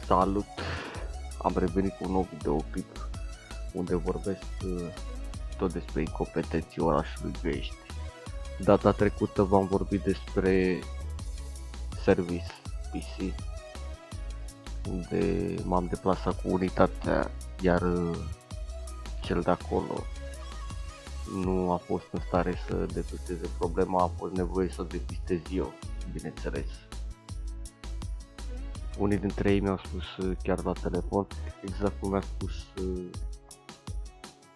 Salut! Am revenit cu un nou videoclip unde vorbesc tot despre incompetenții orașului Găiești. Data trecută v-am vorbit despre Service PC, unde m-am deplasat cu unitatea, iar cel de acolo nu a fost în stare să depisteze problema, a fost nevoie să o depistez eu, bineînțeles. Unii dintre ei mi-au spus chiar la telefon, exact cum mi-a spus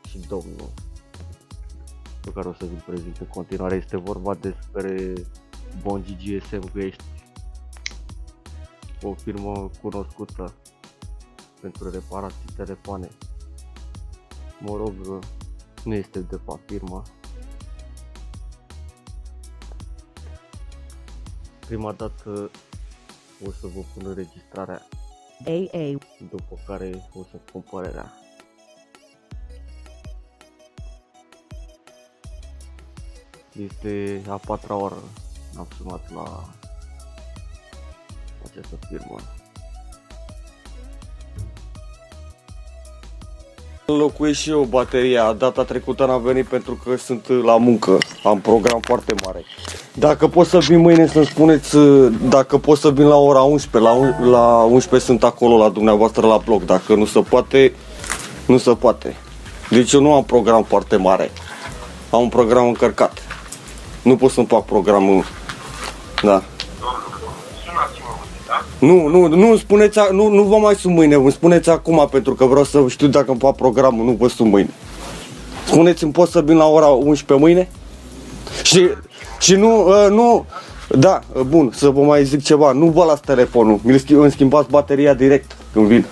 și domnul pe care o să vi-l prezint în continuare. Este vorba despre Bongi GSM Găiești, o firmă cunoscută pentru reparații telefoane. Mă rog, nu este de fapt firma. Prima dată o să vă pun înregistrarea, AA. după care o să pun părerea. Este a 4-a oră, am sunat la această firmă. Înlocuiesc și eu bateria. Data trecută n-am venit pentru că sunt la muncă. Am program foarte mare. Dacă pot să vin mâine să-mi spuneți dacă pot să vin la ora 11. La 11 sunt acolo la dumneavoastră la bloc. Dacă nu se poate, nu se poate. Deci eu nu am program foarte mare. Am un program încărcat. Nu pot să-mi fac programul. Da. Nu spuneți, nu vă mai sun mâine, îmi spuneți acum pentru că vreau să știu dacă îmi fac programul, nu vă sun mâine. Spuneți-mi, pot să vin la ora 11 mâine? Și nu, da, bun, să vă mai zic ceva, nu vă las telefonul, îmi schimbați bateria direct când vin.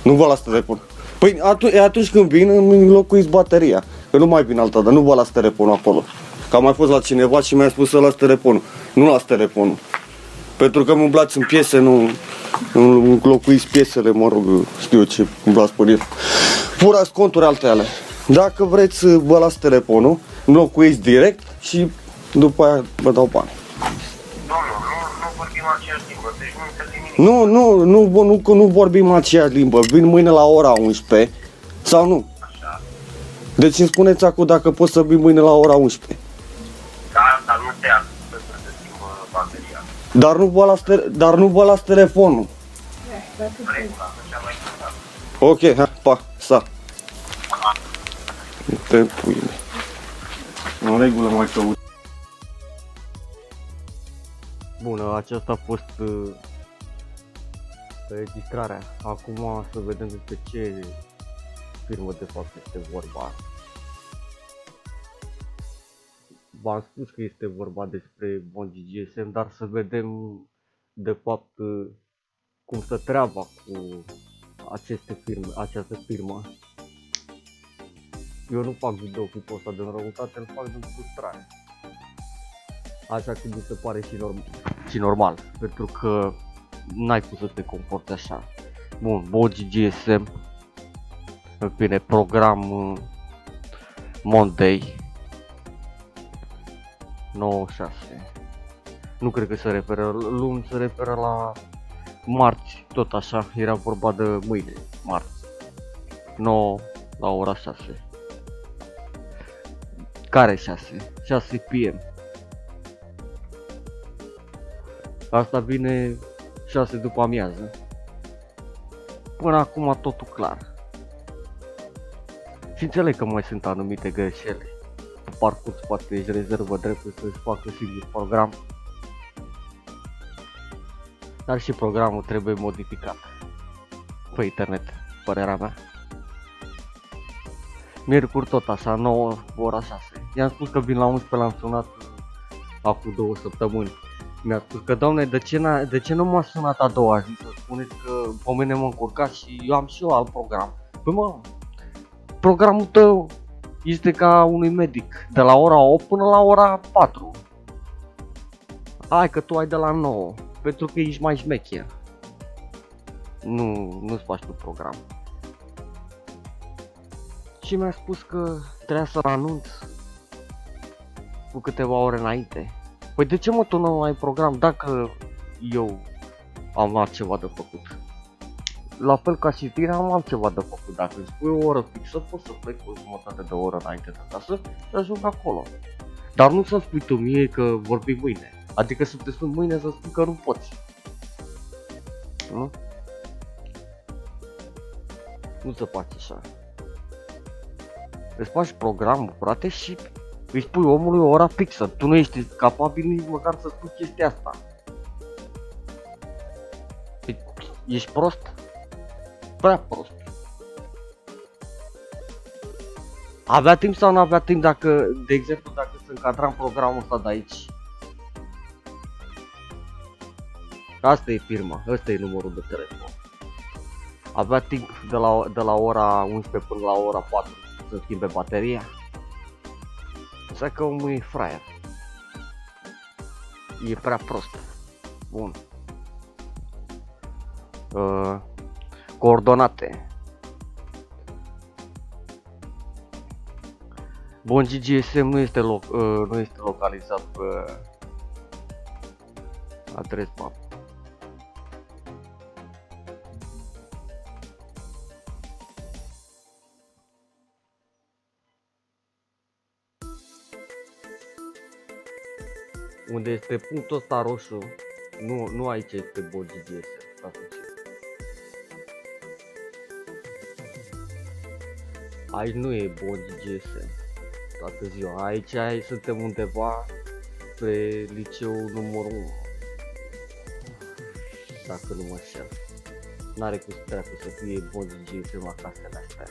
Nu vă las telefonul. Păi atunci când vin îmi înlocuiți bateria, că nu mai vin alta, dar nu vă las telefonul acolo. Că am mai fost la cineva și mi-a spus să las telefonul, nu las telefonul. Pentru că mă umblați în piese, nu înlocuiți piesele, mă rog, știu eu ce umblați pe el. Furați conturi alte ale. Dacă vreți, vă las telefonul, înlocuiți direct și după aia vă dau bani. Domnul, nu vorbim aceeași limbă, deci nu înțeleg nimic. Nu vorbim aceeași limbă, vin mâine la ora 11 sau nu? Așa. Deci îmi spuneți acum dacă pot să vin mâine la ora 11. Da, dar nu te ajută să schimbă bateria. Dar nu vă las telefonul. Regula, așa mai important. Ok, hai, pa, sa. Te puine. În regulă mai căut. Bună, aceasta a fost registrarea. Acum să vedem despre ce firmă de fapt este vorba. V-am spus că este vorba despre Bongi GSM, dar să vedem de fapt cum stă treaba cu această firmă. Eu nu fac videoclipul ăsta de răutate, îl fac din frustrare. Așa că mi se pare și normal, pentru că n-ai cum să te comporți așa. Bun, Bongi GSM, în fine, program Monday 96. Nu cred că se referă, luni se referă la marți, tot așa, era vorba de mâine, marți 9 la ora 6. Care 6? 6 PM. Asta vine 6 după amiază. Până acum totul clar. Și înțeleg că mai sunt anumite greșeli. Pe parcurs poate își rezervă dreptul să-și facă singur program. Dar și programul trebuie modificat pe internet, părerea mea. Miercuri tot așa, 9 ora 6. I-am spus că vin la 11, l-am sunat acum 2 săptămâni. Mi-a spus că, doamne, de ce nu m-a sunat a doua zi să spuneți că pe mine m-am încurcat și eu am și eu alt program. Păi mă, programul tău este ca unui medic, de la ora 8 până la ora 4. Hai că tu ai de la 9, pentru că ești mai șmecher. Nu-ți faci tu program. Și mi-a spus că trebuia să-l anunț cu câteva ore înainte. Păi de ce mă tu nu ai program dacă eu am altceva de făcut. La fel ca citirea, am altceva de făcut. Dacă îmi spui o oră fixă, pot să plec o jumătate de oră înainte de acasă și ajung acolo. Dar nu să-mi spui tu mie că vorbim mâine. Adică să te sun mâine să spui că nu poți. Nu? Nu se face așa. Îți faci programul, frate, și îi spui omului o ora fixă. Tu nu ești capabil nici măcar să spui chestia asta. Ești prost? Prea prost. Avea timp sau nu avea timp dacă, de exemplu, dacă se încadra în programul ăsta de aici? Asta e firma, ăsta e numărul de telefon. Avea timp de la ora 11 până la ora 4 să schimbe bateria? Să că omul e fraier. E prea prost. Bun. Coordonate. Bun, GSM nu este localizat pe adres map. Unde este punctul ăsta roșu, nu aici este Bon GSM. Aici nu e Bon GSM toată ziua, aici suntem undeva spre liceul numărul 1. Dacă nu mă înșel. N-are cum să fie Bon GSM la casele astea.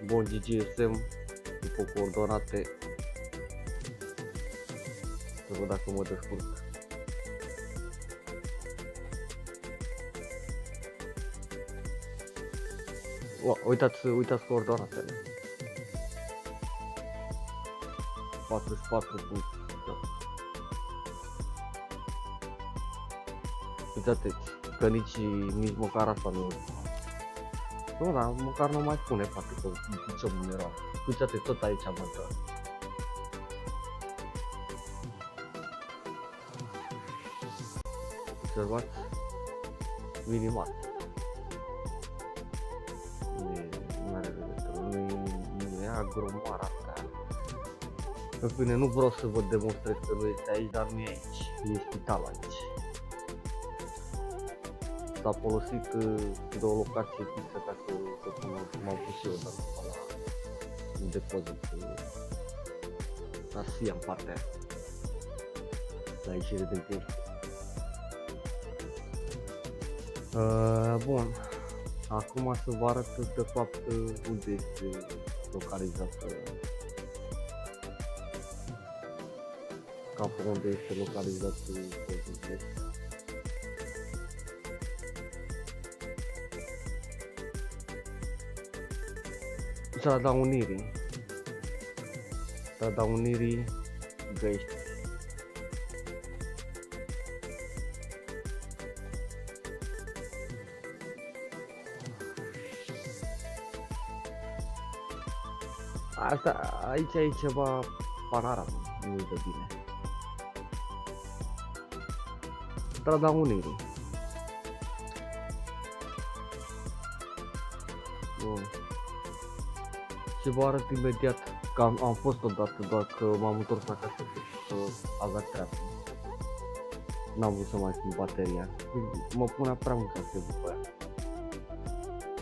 Bon GSM după coordonate. Să văd dacă mă descurc. Uitați coordonatele. 44 puncte. Uitați că nici măcar asta nu e. Nu, dar măcar nu mai spune poate că ce numeroare. Uitați tot aici am dat. Observați? Minimal. Nu are legătură, nu e agromar asta. În fine, nu vreau să vă demonstrez că nu este aici, dar nu e aici. E spital aici. S-a folosit de o locație fixă ca să pună, cum am pus eu, dar la un depozit. La SIA în partea aia. La ieșire din timp. Bun. Acum să vă arăt de fapt unde este localizată capul, unde este localizat poziția. Strada Unirii Găiești. Asta, aici e ceva panorama, nu de bine. Strada Unirii. Bun. Și vă arăt imediat că am fost odată, doar că m-am întors acasă să avea treabă. N-am vrut să mai schimb bateria. Mă punea prea mult să după aia.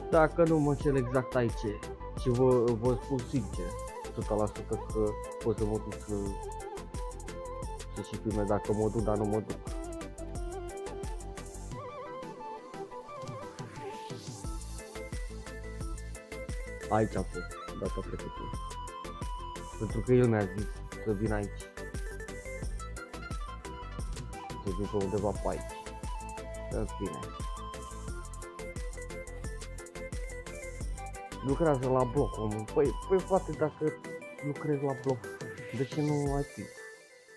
Dacă nu mă înșel exact aici e. Și vă spun sincer, 100% că pot să mă duc să și filme dacă mă duc, dar nu mă duc. Aici a fost data trecută. Pentru că el mi-a zis să vin aici. Să vin pe undeva pe aici. În fine. Lucrează la bloc, omul. Păi frate, dacă lucrezi la bloc, de ce nu ai timp?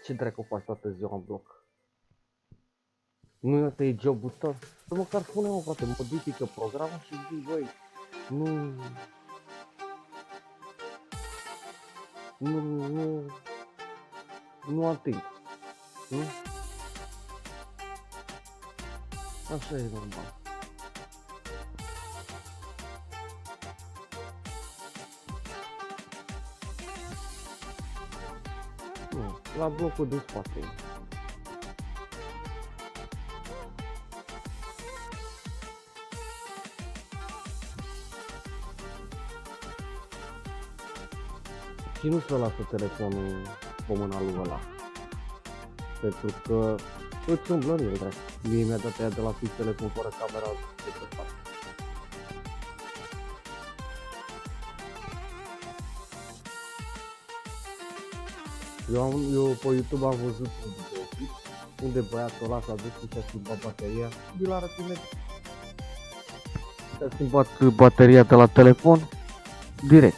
Ce dracu faci toată ziua în bloc? Nu ăsta e jobul tău? Să măcar spune-mă, frate, modifică programul și zic, băi, nu am timp. Nu? Așa e normal. Nu, la blocul de spate. Și nu să lasă telefonul pe mâna lui ăla. Pentru că îți umblă în el, dragi. Mie imediat aia de la fix telefon fără camera de pe spate. Eu pe YouTube am văzut un videoclip unde băiatul ăla s-a dus și și-a schimbat bateria. Vi-l arăt imediat. Și-a schimbat bateria de la telefon direct.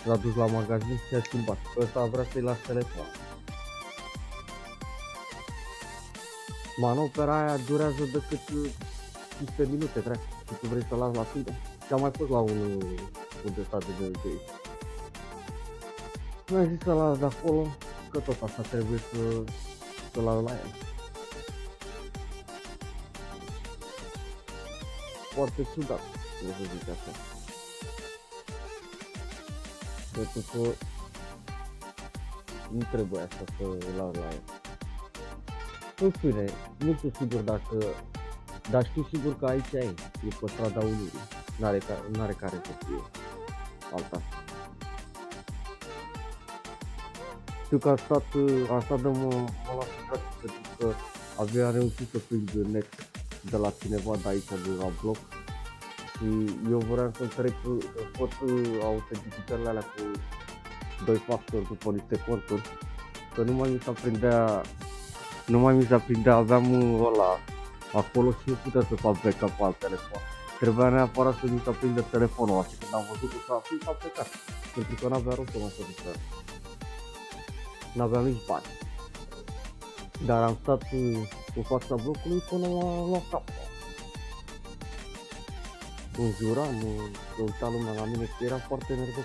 L-a dus la magazin și a schimbat. Ăsta vrea să-i las telefon. Manopera aia durează decât 15 minute, trec. Și tu vrei să las la tine. Și am mai fost la unul unde sta de mi-a zis să las de acolo, că tot asta trebuie să las la el. Foarte ciudat, să zic așa. Pentru că nu trebuie așa să las la el. În fine, nu știu sigur dacă, dar știu sigur că aici e pe strada Unirii. N-are care să fie alta. Știu că a stat de mă la frustrat pentru că avea reușit să prind net de la cineva de aici, de la bloc. Și eu vreau să trec, să pot autentificările alea cu 2 factori după niște conturi. Că nu mai mi se aprindea, aveam ăla acolo și nu puteam să fac backup pe alt telefon. Trebuia neapărat să mi se aprinde telefonul ăla și când am văzut că s-a plecat. Pentru că n-avea rost să mă se distră. N-aveam nici bani. Dar am stat în fața blocului până la luat capul. Îmi juram, că uita lumea la mine că era foarte nervos.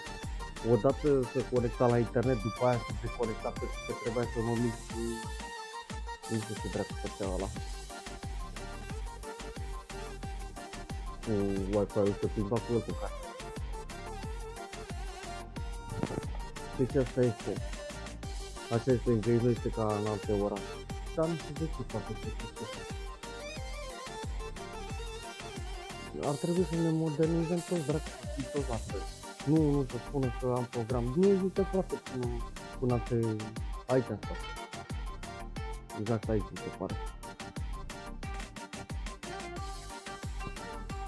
Odată se conecta la internet, după aia se deconecta pentru că trebuia să mă mic și nu știu ce dracu făcea ăla. Cu Wi-Fi-ul se plimba cu el pe casă. Deci asta este. Așa este, încă nu este ca în alte orașe. Dar nu știu de ce fac aceste chestii. Ar trebui să ne modernizăm toți, dracu, toți la fel. Nu să spună că am program. Nu există frate cu alte... Aici am stat. Exact aici mi se pare.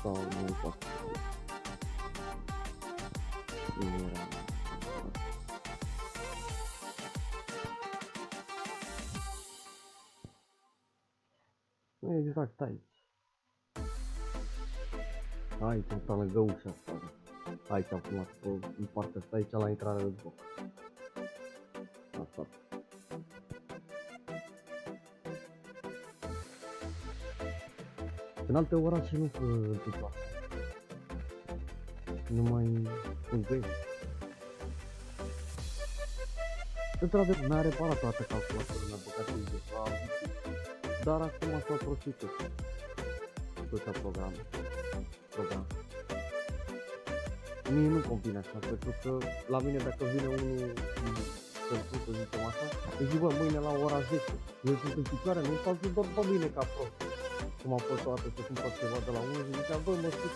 Sau nu poate să fie. Nu era... Nu exact aici. Aici am stat lângă ușa asta. Aici am fumat în partea asta, aici la intrarea de bloc. Asta. În alte orașe nu se întâmplă asta. Nu mai funcționează. Într-adevăr, mi-a reparat toată calculatorul, mi-a băgat în ceva. Dar acum s-au prostitut toate programe. Mie nu convine așa, pentru că la mine dacă vine unul să-mi spun, să zicem așa, îi zic, bă, mâine la ora 10, eu sunt în picioare, nu fac doar pe mine ca prost. Cum am fost o dată să cumpăr ceva de la unul și ziceam, bă, mă știu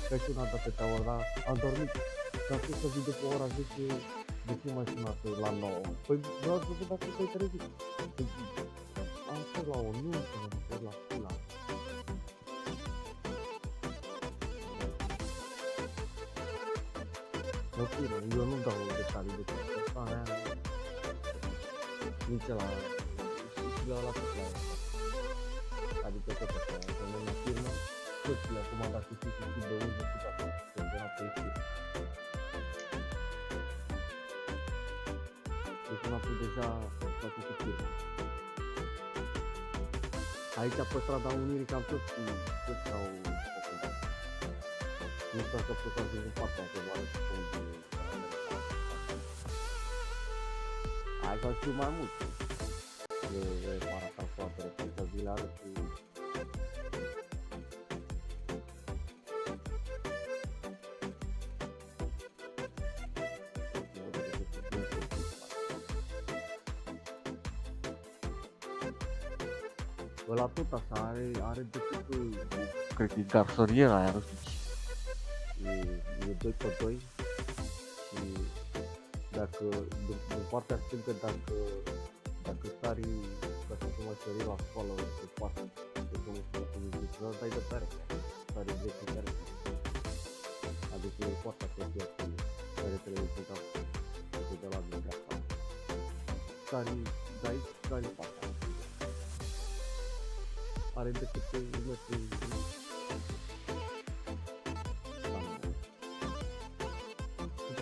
că și una dată te-a ora, am dormit și am spus să vin după ora 10, de ce m-ai sunat la 9? Păi vreau să văd dacă te-ai trezit. Am fost la o nuntă, mă duc la pula. În fine, eu nu dau detalii de asta, aia nici la și la tot la adică tot așa, că nu mă firmă, toțile acum dacă știi de unde și dacă se îndera pe ei. Deci am făcut deja făcut cu firma. Aici pe strada Unirii cam toți au făcut. Nu știu dacă pot să ajung în partea că vă arăt cum de... Aici au știu mai mult. De reparat calculatorul, pentru că vi le arăt cu Ăla tot așa, are decât, cred că e garsoniera aia, nu știu ce. E 2 pe 2 și dacă, din partea stângă, dacă sari, dacă tu mai sări la școală, pe partea, de cum este la poziție, dai de tare, sari direct în tare. Adică e foarte apropiat cu care trebuie să dau, de la din dreapta. Sari, dai, sari partea. Are decât 1 metru.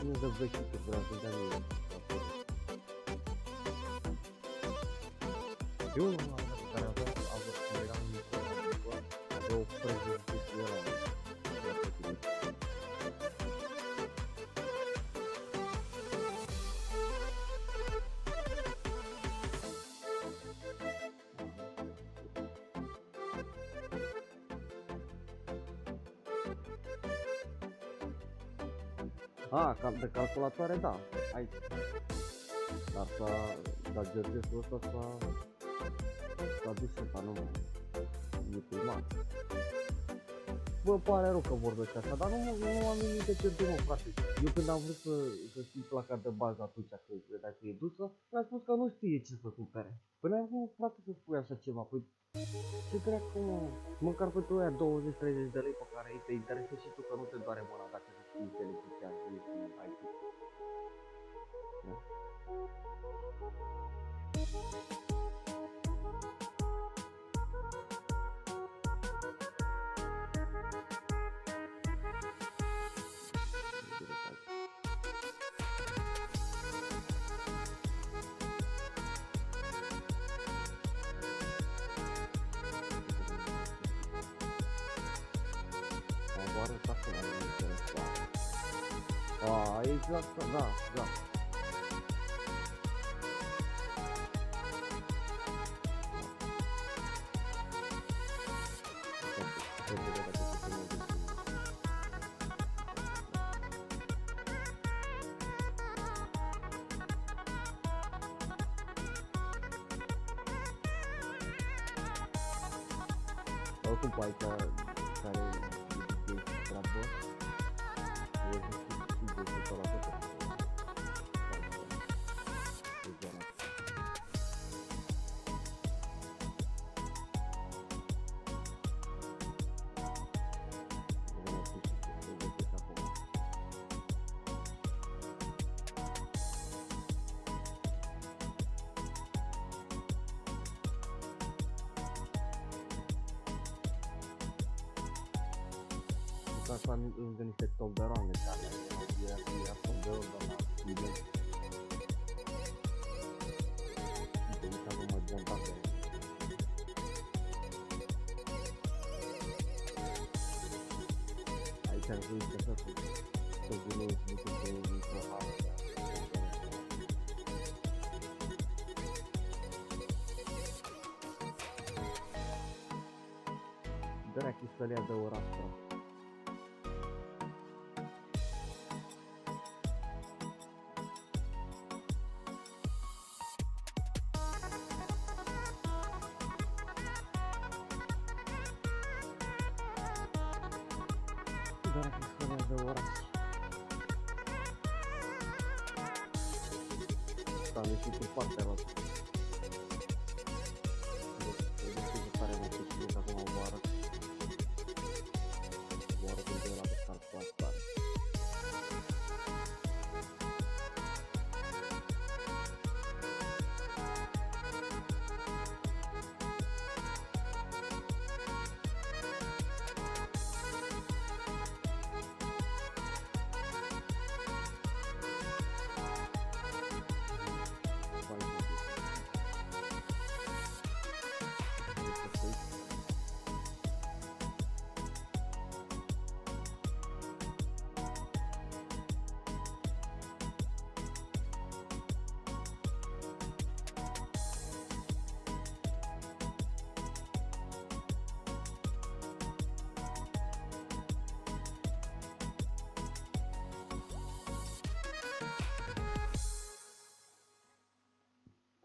Nu dă vechi că vreau să dea mie. Eu nu am dat care avea când eram în școală, avea o prezenție ăla. De calculatoare, da, aici. Dar Georgesul ăsta s-a dus ăsta, nu mai e primat. Bă, pare rău că vorbește așa, dar nu am nimic de pierdut, mă, frate. Eu când am vrut să schimb placa de bază atunci, când credea că e dusă, mi-a spus că nu știe ce să cumpere. Păi n-am cum, frate, să spui așa ceva, păi ce dracu, mă, măcar pentru aia 20-30 de lei pe care te interesezi și tu că nu te doare mâna dacă te știi intelectual și ai tu. Da. Exact, da, da. Oricum pe aici care e treabă, asta lângă niște tomberoane care era tomberul de la Chile. De nici acum mai montate. Aici ar trebui să vină și ducă pe microhară. Dă-rea chistolia de ora asta. Am ieșit în partea roată. Deci, tare mă știu, acum vă arăt. Vă arăt unde ăla de calculatoare.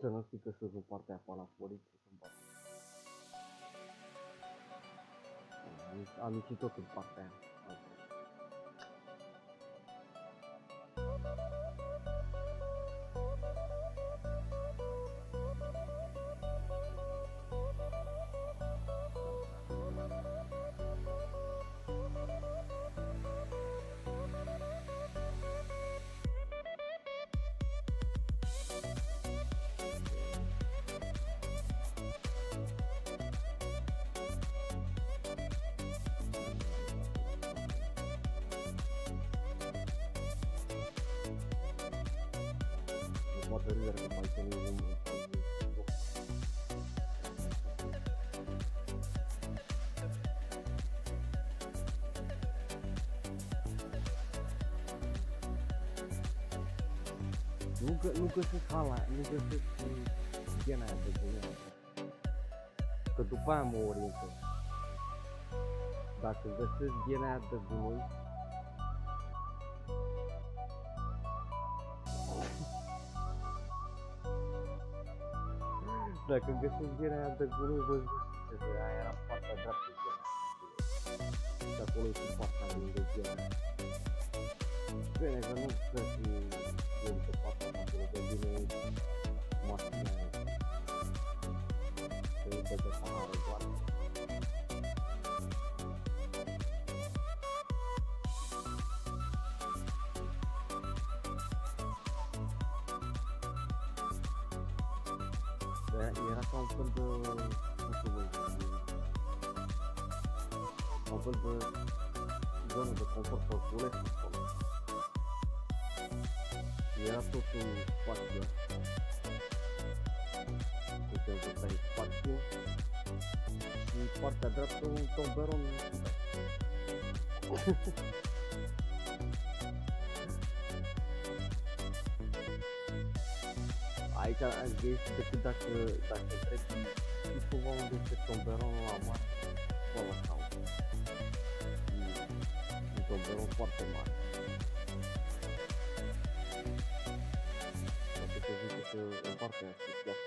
Să nu știi că sunt în partea aia pe la poliție, sunt bate. am ieșit tot în partea aia. Poate râdere că mai să nu nu găsesc hala, nu găsesc gena aia de gână. Că după aia mă orientez. Dacă găsesc gena aia de gunoi, dacă găsesc gena aia de gunoi, vă zic că aia era partea dreaptă gena. Și acolo e și partea lângă gena aia. Bine că nu cred că e de partea acolo, de vine mașina aia. Se uită de pahare goală. Era ca un fel de, cum să vă zic, un fel de zonă de confort pe culet acolo. Era tot un spațiu. Uite, ăsta e spațiu. Și partea dreaptă un tomberon. Aici aș găsi decât dacă treci și cumva unde este tomberonul la mare, acolo sau un tomberon foarte mare. Poate că zice că în partea aia se chiar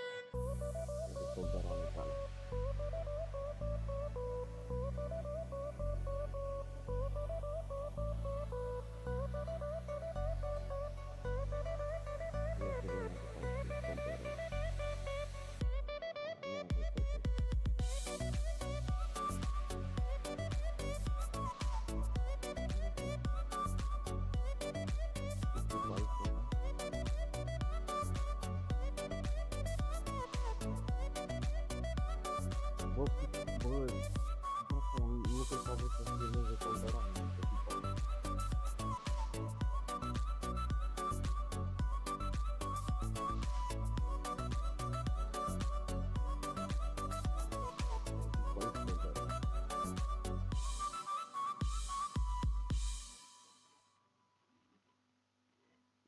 de tomberonul tale.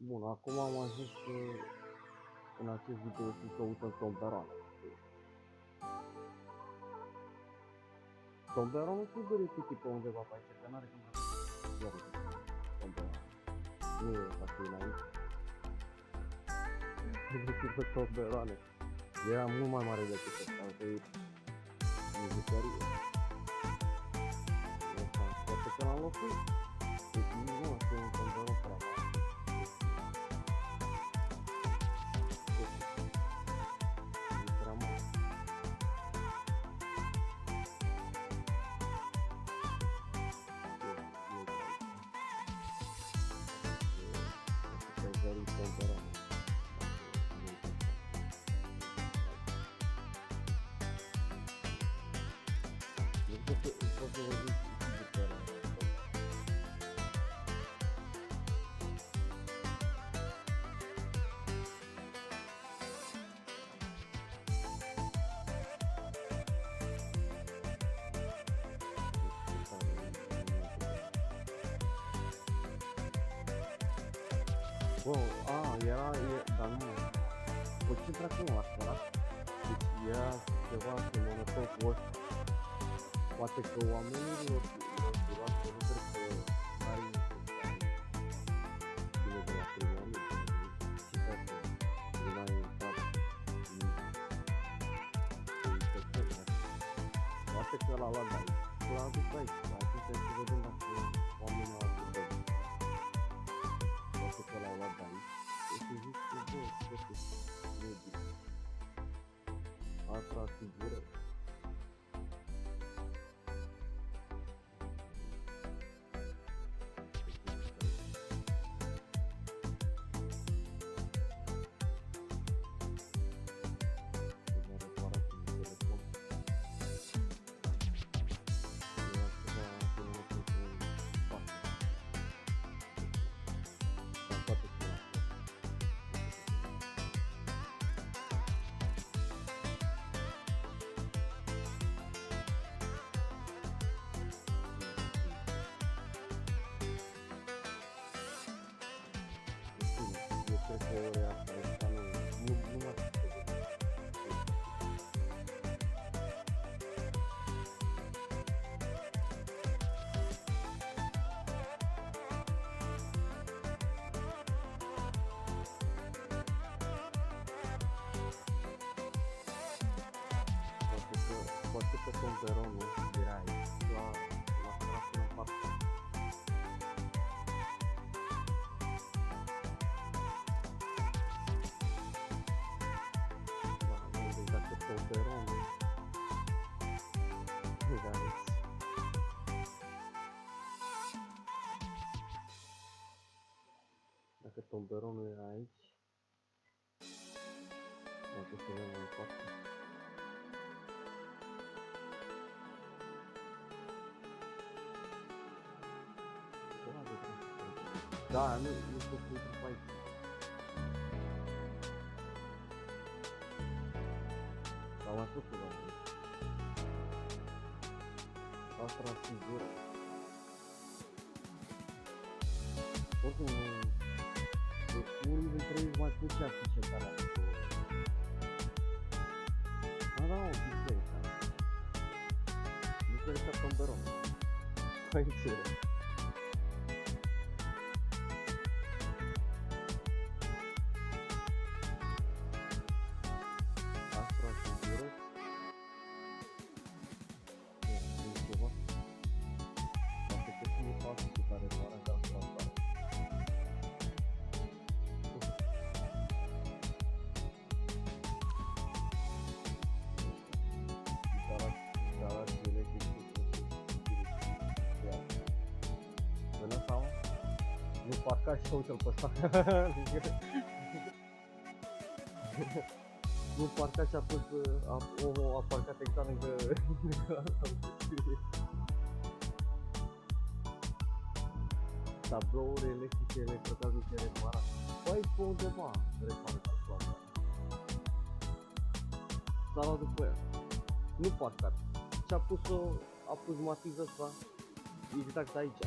Bun, acum am ajuns în acest video să căutăm tomberoane. Tomberonul sigur e pitit pe undeva pe aici, că n-are cum să iar tomberoane. Nu e ca să înainte. Nu pitit pe tomberoane. Era mult mai mare decât ăsta, că e jucărie. Poate că l-am locuit. Deci nu știu, e un tomberon prea mare. Bă, dar nu, păi ce dracu mă asta? Deci era ceva asemănător cu ăsta. Poate că oamenii le-au luat să nu cred că n-are bine de la primul an, și că nu ai intrat în poate că l-a luat de aici. L-a adus aici, atunci să vedem dacă oamenii au avut de poate că l-au luat de aici. Deci zic că bă, găsesc, nu e bine. Asta asigură. Eu cred că ore asta nu mă știu. Poate că tomberonul era aici, la trasul în partea. Dacă tomberonul era aici. Dacă tomberonul era aici, poate să vedem în față. Da, nu pot să intru pe aici. Am mai făcut la aici. Asta era sigură. Oricum, unii dintre ei mai putea fi cel care a făcut. Da, o biserică. Biserica tomberon. Aici era. Nu parca și uite-l pe ăsta. Nu parca și a pus, omul a parcat exact lângă tablouri electrice, electrocasnice reparat. Păi pe undeva reparat calculator. S-a luat după el. Nu parcat. Și-a pus matizul ăsta exact aici.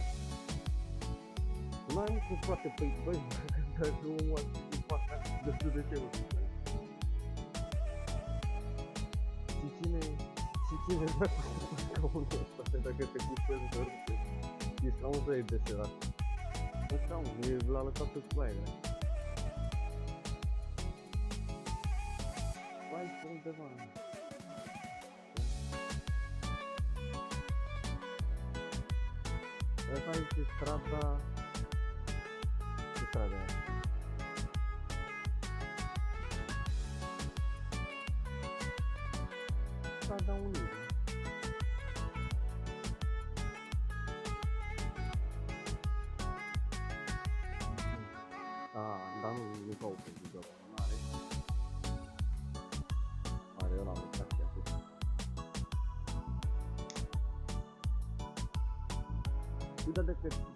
Nu ai cum frate, păi băi, dar nu mă parcat destul de ce mă. Și cine dracu să facă unul ăsta, dacă te cuspezi de orice. E scaunul tău e deserat. Bă, scaunul, l-a lăsat pe ploaie, dracu. Vai, pe undeva. Asta este strada... Ce strada e? Strada Unirii. Dar nu caut pe video, nu are. Are ăla mâncat și atât.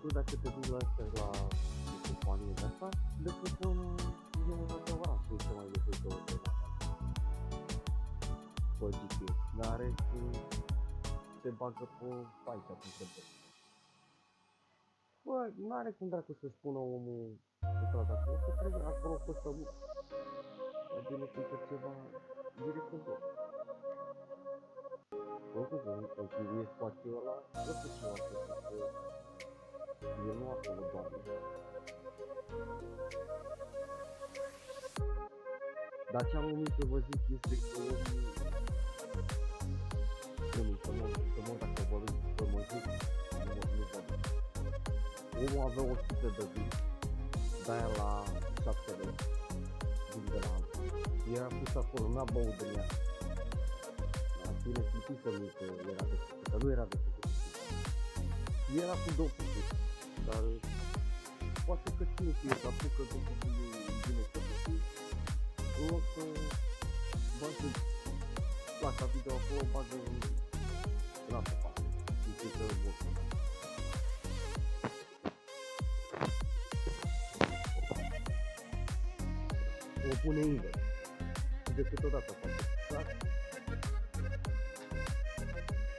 Tu dacă te duci la astea la companie de asta, le propun eu un adevărat să uite mai găsești două de la pe GPS, dar se bagă pe aici atunci de bă. Bă, n-are cum dracu să spună omul pe strada acolo, că trebuie acolo costă mult. Mai bine că ceva direct în tot. Oricum, când e spațiul ăla, nu știu ceva să fac, eu nu acolo doamne. Dar ce am umit să vă zic este că omul, să mă dacă vă Omul avea 100 de vin, de-aia la 7 lei, vin de la altul. Era pus acolo, n-a băut din ea. Dar bine simțită mi că era de făcut, că nu era de făcut. Era cu 2 puțuri, dar poate că cine știe să apucă 2 puțuri bine făcut, în loc să bagă placa video acolo, bagă în altă parte. Simțită vorbă. O pune invers. De câteodată face clar.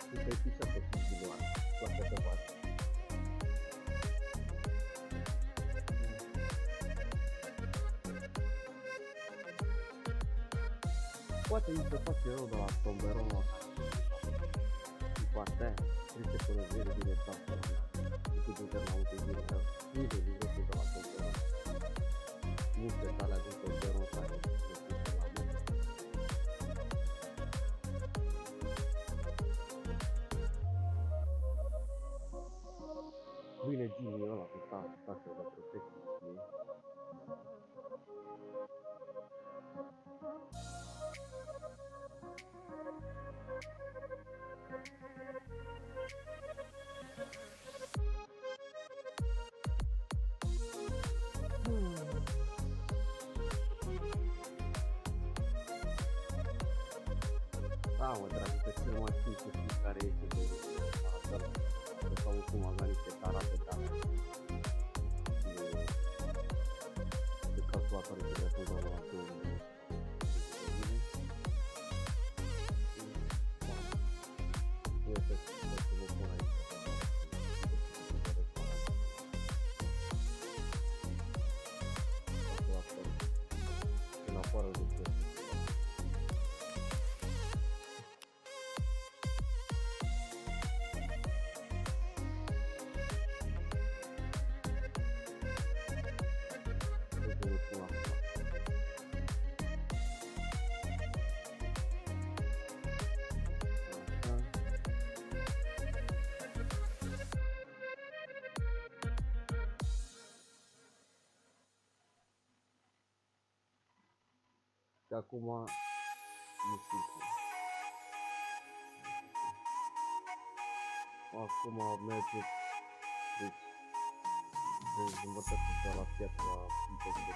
Și te-ai fișat pe 5 milioane. Toate de bani. Poate îi se face rău de la tomberonul ăsta. Și partea aia, trece până zile din etapă. Decât duce la multe zile, dar nu de livretul de la tomberon. Multe alea din tomberon care se duce la multe. Vine Jimmy ăla cu tasă de protecție, știi? Da, mă, dragă, că cel mai știu cu care este de Maradona. Că sau cum avea niște tarate tale. De calculatoare de viață doar la 2 minute. Este să vă pun aici. Calculator. În afară de ce. Și acum nu știu cum. Acum mergeți de jumătate de la piața Pitești.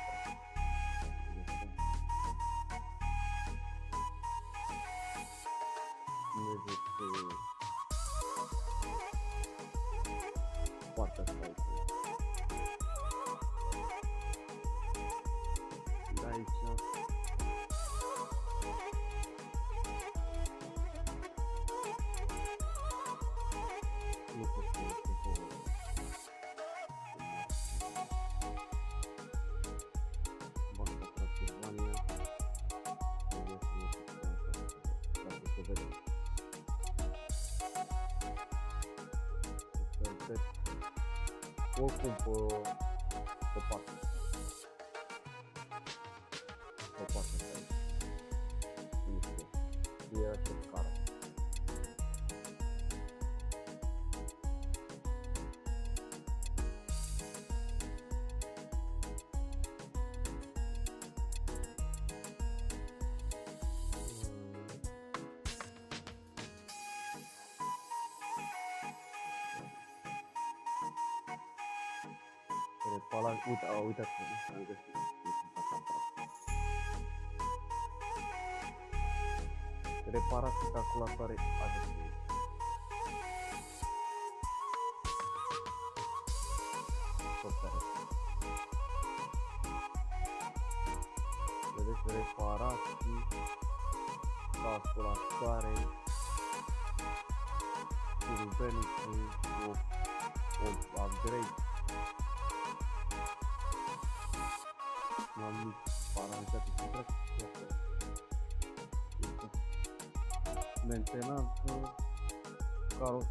Mergeți pe partea asta aici. De aici nu pot să Banca Transilvania. Dacă se vede. Oricum pe partea asta. Pe partea asta. Nu știu. E așa scară. Uitați-vă, am găsit. Reparații calculatoare adesea. Vedeți reparații calculatoare chirubenice, o upgrade. M-am paralizat și trec mentenanță, carosare.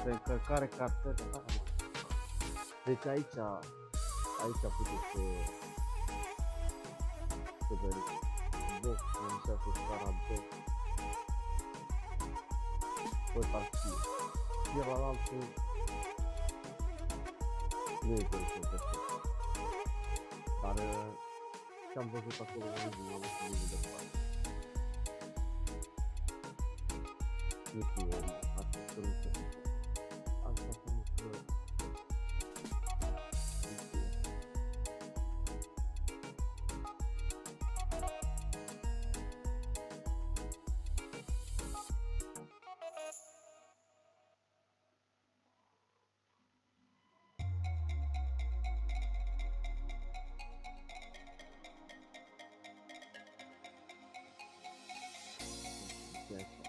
Pe încărcare cartetă. Deci aici puteți să verificați. joc, inițiatul scara B. Ăsta ar fi. Celălalt nu e interesant de asta. Dar ce-am văzut acolo, nu am văzut de departe. Nu știu, asta să nu se facă. Asta să nu se facă. Yes.